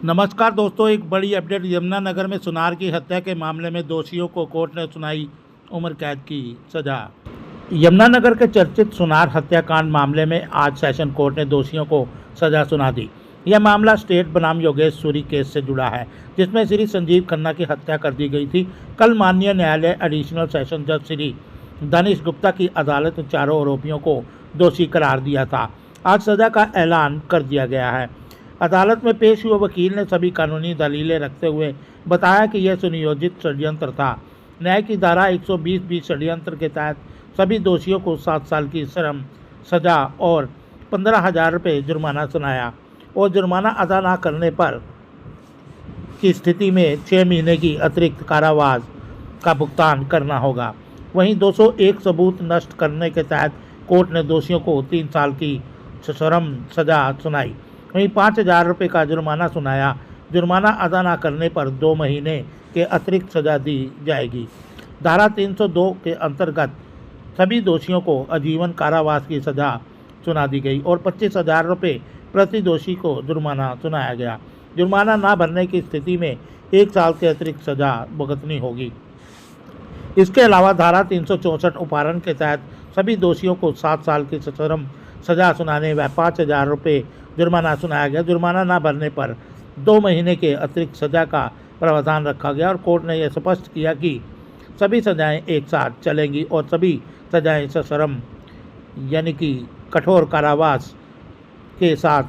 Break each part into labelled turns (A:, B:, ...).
A: नमस्कार दोस्तों, एक बड़ी अपडेट। यमुनानगर में सुनार की हत्या के मामले में दोषियों को कोर्ट ने सुनाई उम्र कैद की सजा। यमुनानगर के चर्चित सुनार हत्याकांड मामले में आज सेशन कोर्ट ने दोषियों को सजा सुना दी। यह मामला स्टेट बनाम योगेश सूरी केस से जुड़ा है, जिसमें श्री संजीव खन्ना की हत्या कर दी गई थी। कल माननीय न्यायालय एडिशनल सेशन जज श्री दानिश गुप्ता की अदालत ने चारों आरोपियों को दोषी करार दिया था। आज सजा का ऐलान कर दिया गया है। अदालत में पेश हुए वकील ने सभी कानूनी दलीलें रखते हुए बताया कि यह सुनियोजित षड्यंत्र था। न्याय की धारा 120 षड्यंत्र के तहत सभी दोषियों को 7 साल की श्रम सजा और 15,000 रुपये जुर्माना सुनाया और जुर्माना अदा न करने पर की स्थिति में 6 महीने की अतिरिक्त कारावास का भुगतान करना होगा। वहीं 201 सबूत नष्ट करने के तहत कोर्ट ने दोषियों को 3 साल की श्रम सजा सुनाई। वहीं 5,000 रुपये का जुर्माना सुनाया। जुर्माना अदा न करने पर 2 महीने के अतिरिक्त सजा दी जाएगी। धारा 302 के अंतर्गत सभी दोषियों को आजीवन कारावास की सजा सुना दी गई और 25,000 रुपये प्रति दोषी को जुर्माना सुनाया गया। जुर्माना न भरने की स्थिति में 1 साल के अतिरिक्त सजा भुगतनी होगी। इसके अलावा धारा 364 उपहरण के तहत सभी दोषियों को 7 साल की श्रम सजा सुनाने व 5,000 रुपये जुर्माना सुनाया गया। जुर्माना न भरने पर 2 महीने के अतिरिक्त सजा का प्रावधान रखा गया और कोर्ट ने यह स्पष्ट किया कि सभी सजाएं एक साथ चलेंगी और सभी सजाएं सश्रम यानी कि कठोर कारावास के साथ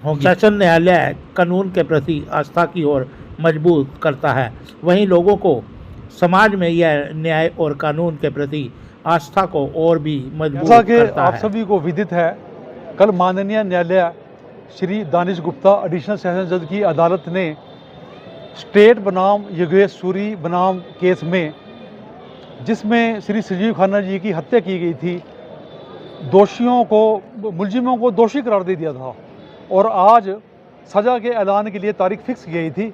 A: होंगी। सेशन न्यायालय कानून के प्रति आस्था की ओर मजबूत करता है। वहीं लोगों को समाज में यह न्याय और कानून के प्रति आस्था को और भी मजबूत करता है।
B: आप सभी को विदित है, कल माननीय न्यायालय श्री दानिश गुप्ता एडिशनल सेशन जज की अदालत ने स्टेट बनाम योगेश सूरी बनाम केस में, जिसमें श्री संजीव खन्ना जी की हत्या की गई थी, मुलजिमों को दोषी करार दे दिया था और आज सज़ा के ऐलान के लिए तारीख फिक्स की गई थी।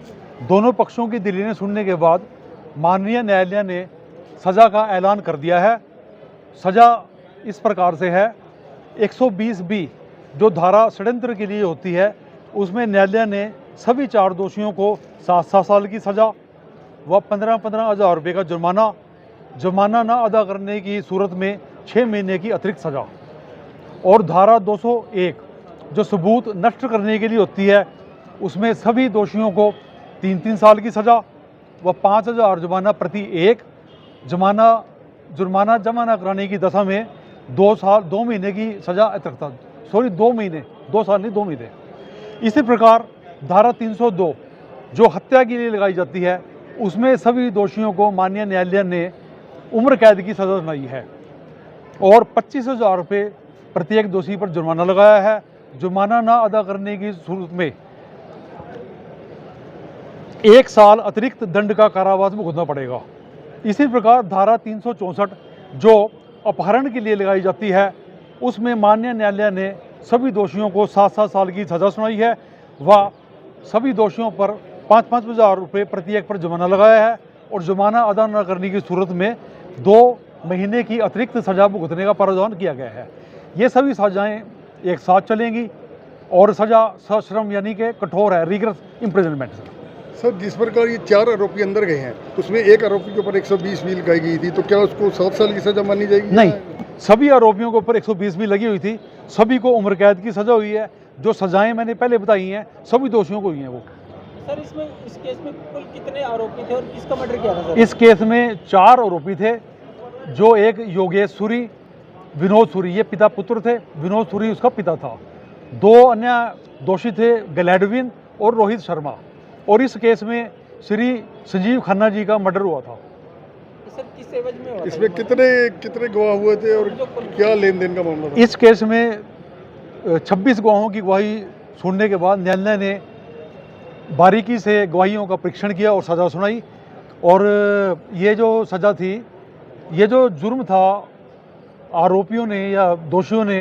B: दोनों पक्षों की दलीलें सुनने के बाद माननीय न्यायालय ने सज़ा का ऐलान कर दिया है। सज़ा इस प्रकार से है, 120B जो धारा षड्यंत्र के लिए होती है, उसमें न्यायालय ने सभी 4 दोषियों को 7 साल की सज़ा व 15,000 रुपये का जुर्माना न अदा करने की सूरत में 6 महीने की अतिरिक्त सज़ा और धारा 201 जो सबूत नष्ट करने के लिए होती है, उसमें सभी दोषियों को 3 साल की सज़ा व 5,000 जुर्माना प्रति एक। जुर्माना जमा न कराने की दशा में 2 महीने की सज़ा अतिरिक्त, 2 महीने, 2 साल नहीं 2 महीने। इसी प्रकार धारा 302 जो हत्या के लिए लगाई जाती है, उसमें सभी दोषियों को माननीय न्यायालय ने उम्र कैद की सज़ा सुनाई है और 25,000 रुपये प्रत्येक दोषी पर जुर्माना लगाया है। जुर्माना ना अदा करने की सूरत में 1 साल अतिरिक्त दंड का कारावास भुगतना पड़ेगा। इसी प्रकार धारा 364 जो अपहरण के लिए लगाई जाती है, उसमें माननीय न्यायालय ने सभी दोषियों को 7 साल की सज़ा सुनाई है व सभी दोषियों पर 5,000 रुपये प्रत्येक पर जुर्माना लगाया है और जुर्माना अदा न करने की सूरत में 2 महीने की अतिरिक्त सज़ा भुगतने का प्रावधान किया गया है। ये सभी सज़ाएँ एक साथ चलेंगी और सज़ा सश्रम यानी कि कठोर है, रिगरस इम्प्रिजनमेंट।
C: सर, जिस प्रकार ये 4 आरोपी अंदर गए हैं, उसमें एक आरोपी के ऊपर 120B लगाई गई थी, तो क्या उसको 7 साल की सज़ा मानी जाएगी?
B: नहीं, सभी आरोपियों के ऊपर 120B लगी हुई थी, सभी को उम्र कैद की सज़ा हुई है। जो सज़ाएं मैंने पहले बताई हैं सभी दोषियों को हुई हैं। वो
D: सर, इस केस में कुल कितने आरोपी थे और किसका मर्डर किया था सर?
B: इस केस में 4 आरोपी थे, जो एक योगेश सूरी, विनोद सूरी, ये पिता पुत्र थे। विनोद सूरी उसका पिता था। 2 अन्य दोषी थे, ग्लैडविन और रोहित शर्मा। और इस केस में श्री संजीव खन्ना जी का मर्डर हुआ था।
D: सर, किस एवज में हुआ?
C: इसमें कितने गवाह हुए थे और क्या लेन देन का मामला था?
B: इस केस में 26 गवाहों की गवाही सुनने के बाद न्यायालय ने बारीकी से गवाहियों का परीक्षण किया और सज़ा सुनाई। और ये जो सज़ा थी, ये जो जुर्म था, आरोपियों ने या दोषियों ने